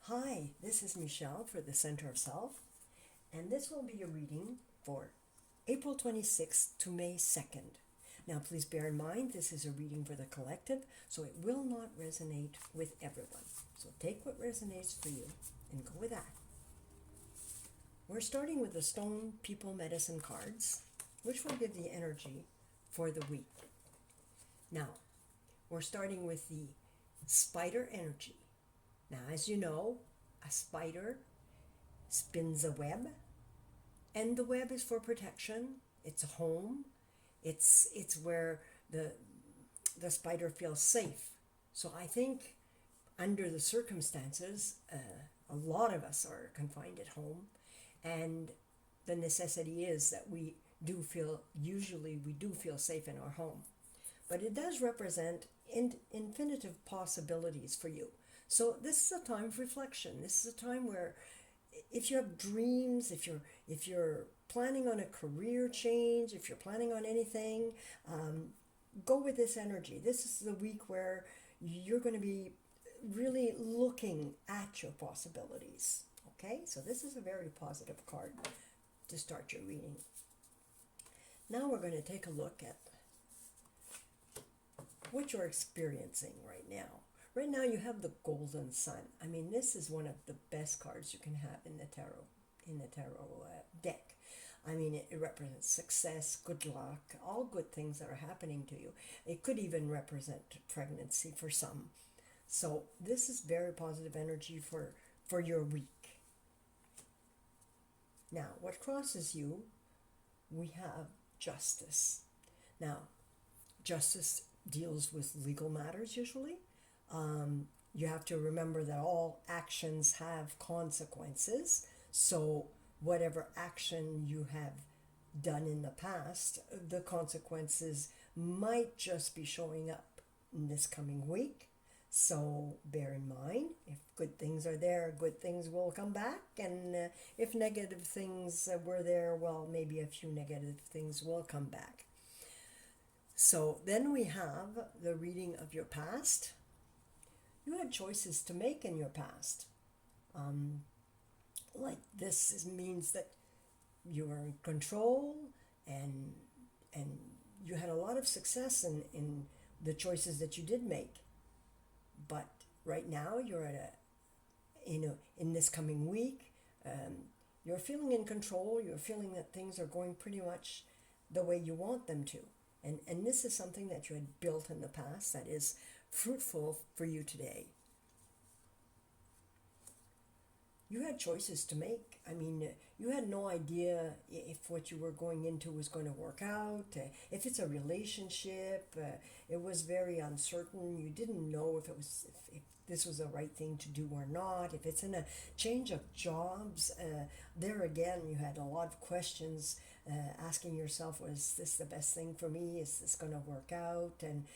Hi, this is Michelle for the Center of Self, and this will be a reading for April 26th to May 2nd. Now, please bear in mind this is a reading for the collective, so it will not resonate with everyone. So take what resonates for you and go with that. We're starting with the Stone People Medicine cards, which will give the energy for the week. Now, we're starting with the spider energy. Now, as you know, a spider spins a web, and the web is for protection. It's a home. It's where the spider feels safe. So I think under the circumstances, a lot of us are confined at home, and the necessity is that we do feel safe in our home. But it does represent infinitive possibilities for you. So this is a time of reflection. This is a time where if you have dreams, if you're planning on a career change, if you're planning on anything, go with this energy. This is the week where you're going to be really looking at your possibilities. Okay, so this is a very positive card to start your reading. Now we're going to take a look at what you're experiencing right now. Right now you have the Golden Sun. I mean, this is one of the best cards you can have in the tarot deck. I mean, it represents success, good luck, all good things that are happening to you. It could even represent pregnancy for some. So this is very positive energy for your week. Now, what crosses you, we have justice. Now, justice deals with legal matters usually. You have to remember that all actions have consequences. So, whatever action you have done in the past, the consequences might just be showing up in this coming week. So, bear in mind, if good things are there, good things will come back. And if negative things were there, well, maybe a few negative things will come back. So, then we have the reading of your past. You had choices to make in your past. Like this means that you were in control, and you had a lot of success in the choices that you did make. But right now you're at in this coming week, you're feeling in control. You're feeling that things are going pretty much the way you want them to. And this is something that you had built in the past that is fruitful for you today. You had choices to make. I mean, you had no idea if what you were going into was going to work out. If it's a relationship, it was very uncertain. You didn't know if this was the right thing to do or not. If it's in a change of jobs, there again, you had a lot of questions, asking yourself, was this the best thing for me? Is this going to work out? And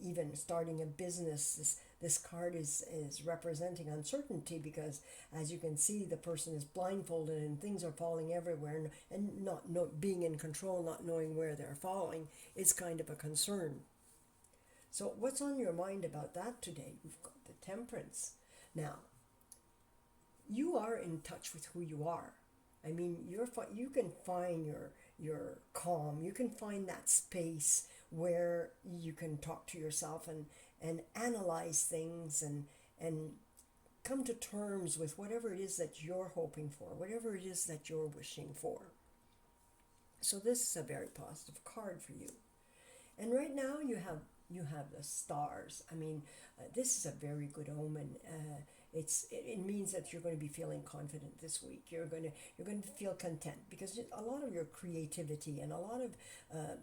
even starting a business, this card is representing uncertainty, because as you can see, the person is blindfolded and things are falling everywhere, and not being in control, not knowing where they're falling, is kind of a concern. So what's on your mind about that today? We've got the Temperance. Now, you are in touch with who you are. I mean, you can find your calm. You can find that space where you can talk to yourself and analyze things and come to terms with whatever it is that you're hoping for, whatever it is that you're wishing for. So this is a very positive card for you. And right now you have the stars. I mean, this is a very good omen. It means that you're going to be feeling confident this week. You're going to feel content, because a lot of your creativity and a lot of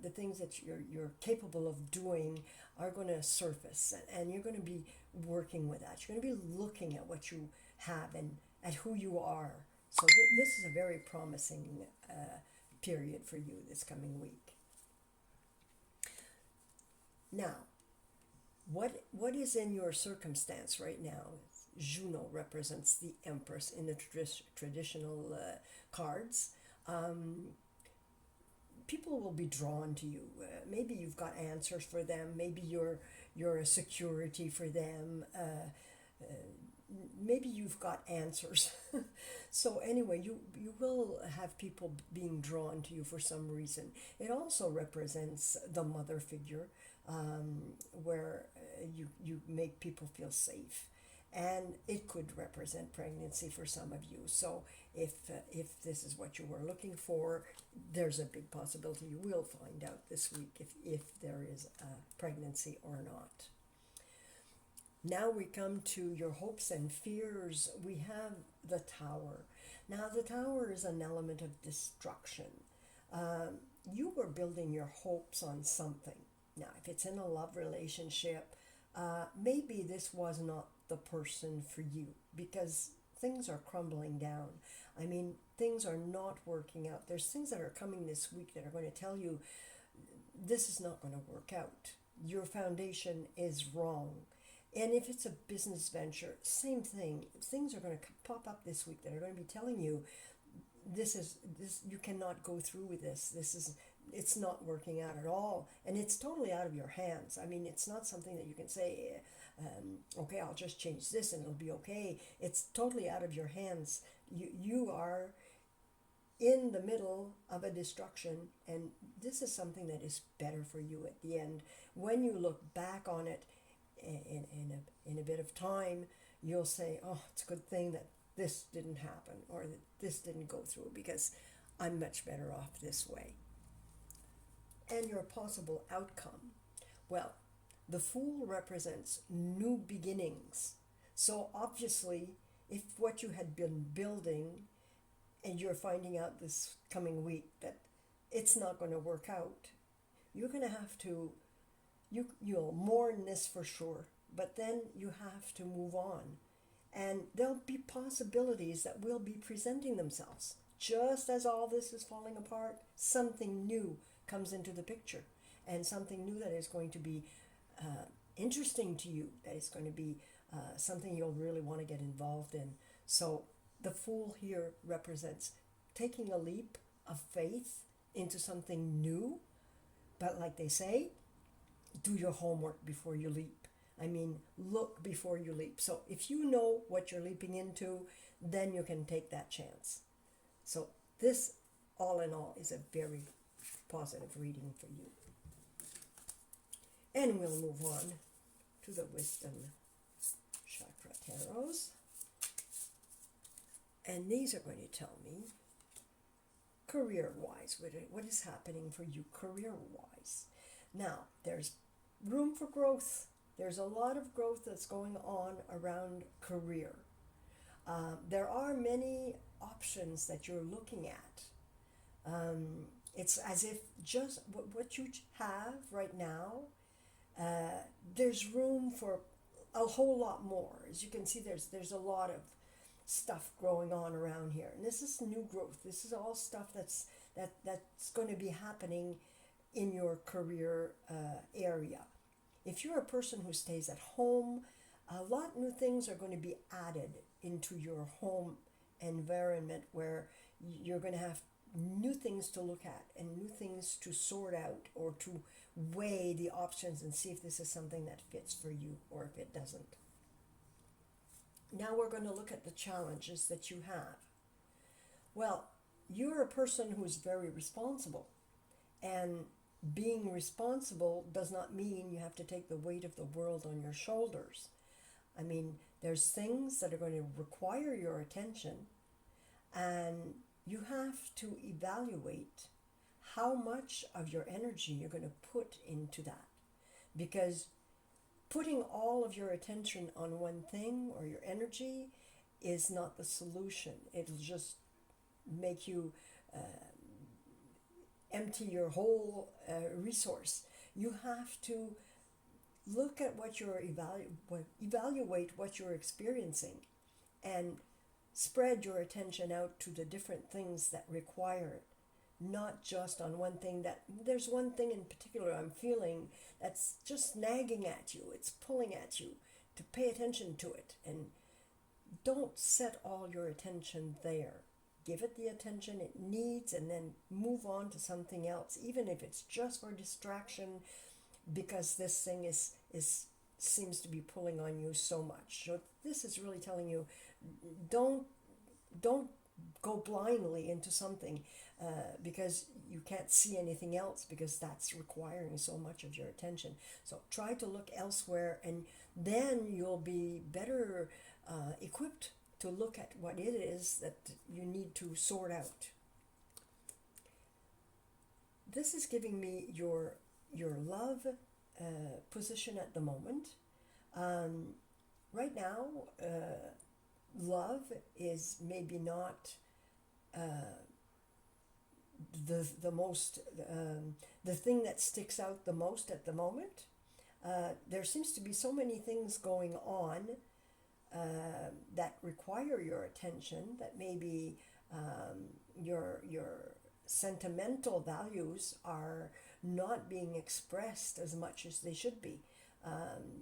the things that you're capable of doing are going to surface, and you're going to be working with that. You're going to be looking at what you have and at who you are. So this is a very promising period for you this coming week. Now, what is in your circumstance right now? Juno represents the Empress in the traditional cards. People will be drawn to you. Maybe you've got answers for them. Maybe you're a security for them. maybe you've got answers. So anyway, you will have people being drawn to you for some reason. It also represents the mother figure, where you make people feel safe, and it could represent pregnancy for some of you. So if this is what you were looking for, there's a big possibility you will find out this week if there is a pregnancy or not. Now we come to your hopes and fears. We have the Tower. Now, the Tower is an element of destruction. You were building your hopes on something. Now, if it's in a love relationship, maybe this was not the person for you because things are crumbling down. I mean, things are not working out. There's things that are coming this week that are going to tell you this is not going to work out. Your foundation is wrong. And if it's a business venture, same thing. Things are going to pop up this week that are going to be telling you this you cannot go through with this. It's not working out at all, and it's totally out of your hands. I mean, it's not something that you can say, okay, I'll just change this and it'll be okay. It's totally out of your hands. You are in the middle of a destruction, and this is something that is better for you at the end. When you look back on it in a bit of time, you'll say, oh, it's a good thing that this didn't happen or that this didn't go through because I'm much better off this way. And your possible outcome. Well, the Fool represents new beginnings. So obviously, if what you had been building and you're finding out this coming week that it's not going to work out, you're going to have to, you'll mourn this for sure, but then you have to move on. And there'll be possibilities that will be presenting themselves. Just as all this is falling apart, something new comes into the picture, and something new that is going to be interesting to you, that is going to be something you'll really want to get involved in. So the Fool here represents taking a leap of faith into something new, but like they say, do your homework before you leap. I mean, look before you leap. So if you know what you're leaping into, then you can take that chance. So this, all in all, is a very positive reading for you. And we'll move on to the Wisdom Chakra Tarots. And these are going to tell me, career-wise, what is happening for you career-wise. Now, there's room for growth. There's a lot of growth that's going on around career. There are many options that you're looking at. It's as if just what you have right now, there's room for a whole lot more. As you can see, there's a lot of stuff growing on around here. And this is new growth. This is all stuff that's going to be happening in your career area. If you're a person who stays at home, a lot new things are going to be added into your home environment where you're going to have new things to look at and new things to sort out or to weigh the options and see if this is something that fits for you or if it doesn't. Now we're going to look at the challenges that you have. Well, you're a person who's very responsible, and being responsible does not mean you have to take the weight of the world on your shoulders. I mean, there's things that are going to require your attention, and you have to evaluate how much of your energy you're going to put into that. Because putting all of your attention on one thing or your energy is not the solution. It'll just make you empty your whole resource. You have to look at what you're evaluate what you're experiencing and spread your attention out to the different things that require it, not just on one thing. That there's one thing in particular I'm feeling that's just nagging at you, it's pulling at you, to pay attention to it, and don't set all your attention there. Give it the attention it needs and then move on to something else, even if it's just for distraction, because this thing is seems to be pulling on you so much. So this is really telling you, don't don't go blindly into something because you can't see anything else, because that's requiring so much of your attention. So try to look elsewhere, and then you'll be better equipped to look at what it is that you need to sort out. This is giving me your love position at the moment. Um, right now, love is maybe not the most the thing that sticks out the most at the moment. There seems to be so many things going on that require your attention, that maybe your sentimental values are not being expressed as much as they should be.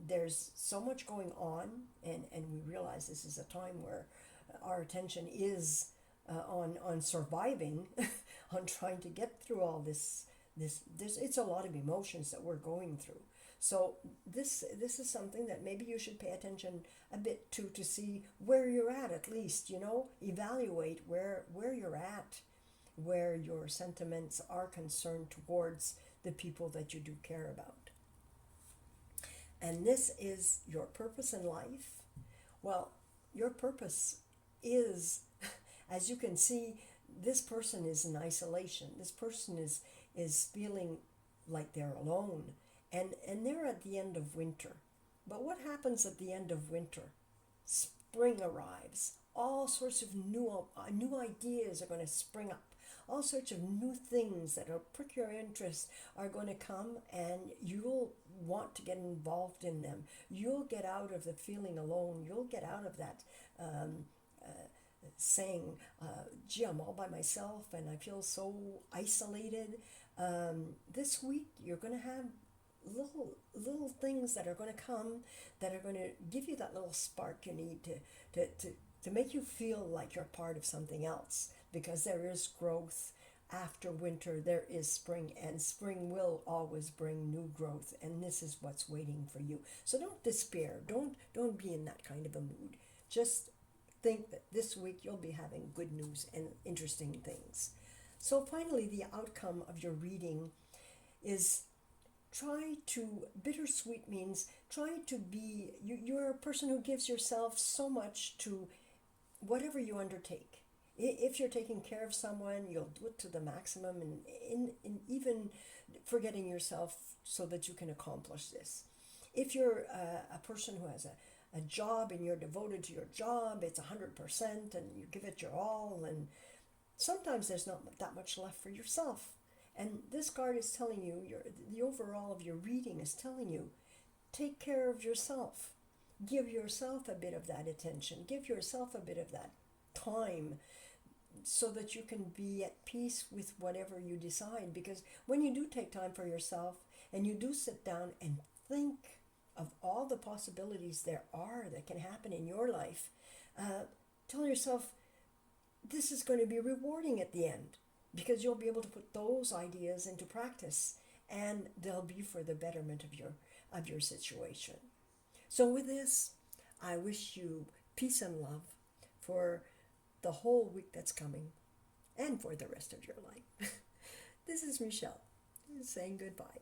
There's so much going on, and we realize this is a time where our attention is on surviving, on trying to get through all this. It's a lot of emotions that we're going through. So this is something that maybe you should pay attention a bit to see where you're at least, evaluate where you're at, where your sentiments are concerned towards the people that you do care about. And this is your purpose in life. Well, your purpose is, as you can see, this person is in isolation. This person is feeling like they're alone. And they're at the end of winter. But what happens at the end of winter? Spring arrives. All sorts of new ideas are going to spring up. All sorts of new things that will prick your interest are going to come, and you'll want to get involved in them. You'll get out of the feeling alone. You'll get out of that saying, gee, I'm all by myself and I feel so isolated. This week you're going to have little things that are going to come, that are going to give you that little spark you need to make you feel like you're part of something else, because there is growth. After winter there is spring, and spring will always bring new growth, and this is what's waiting for you. So don't despair. Don't be in that kind of a mood. Just think that this week you'll be having good news and interesting things. So finally, the outcome of your reading is bittersweet means try to be, you're a person who gives yourself so much to whatever you undertake. If you're taking care of someone, you'll do it to the maximum, and in even forgetting yourself so that you can accomplish this. If you're a person who has a job and you're devoted to your job, it's 100%, and you give it your all, and sometimes there's not that much left for yourself. And this card is telling you, the overall of your reading is telling you, take care of yourself. Give yourself a bit of that attention. Give yourself a bit of that time, so that you can be at peace with whatever you decide. Because when you do take time for yourself, and you do sit down and think of all the possibilities there are that can happen in your life, tell yourself, this is going to be rewarding at the end, because you'll be able to put those ideas into practice, and they'll be for the betterment of your situation. So with this, I wish you peace and love for the whole week that's coming, and for the rest of your life. This is Michelle saying goodbye.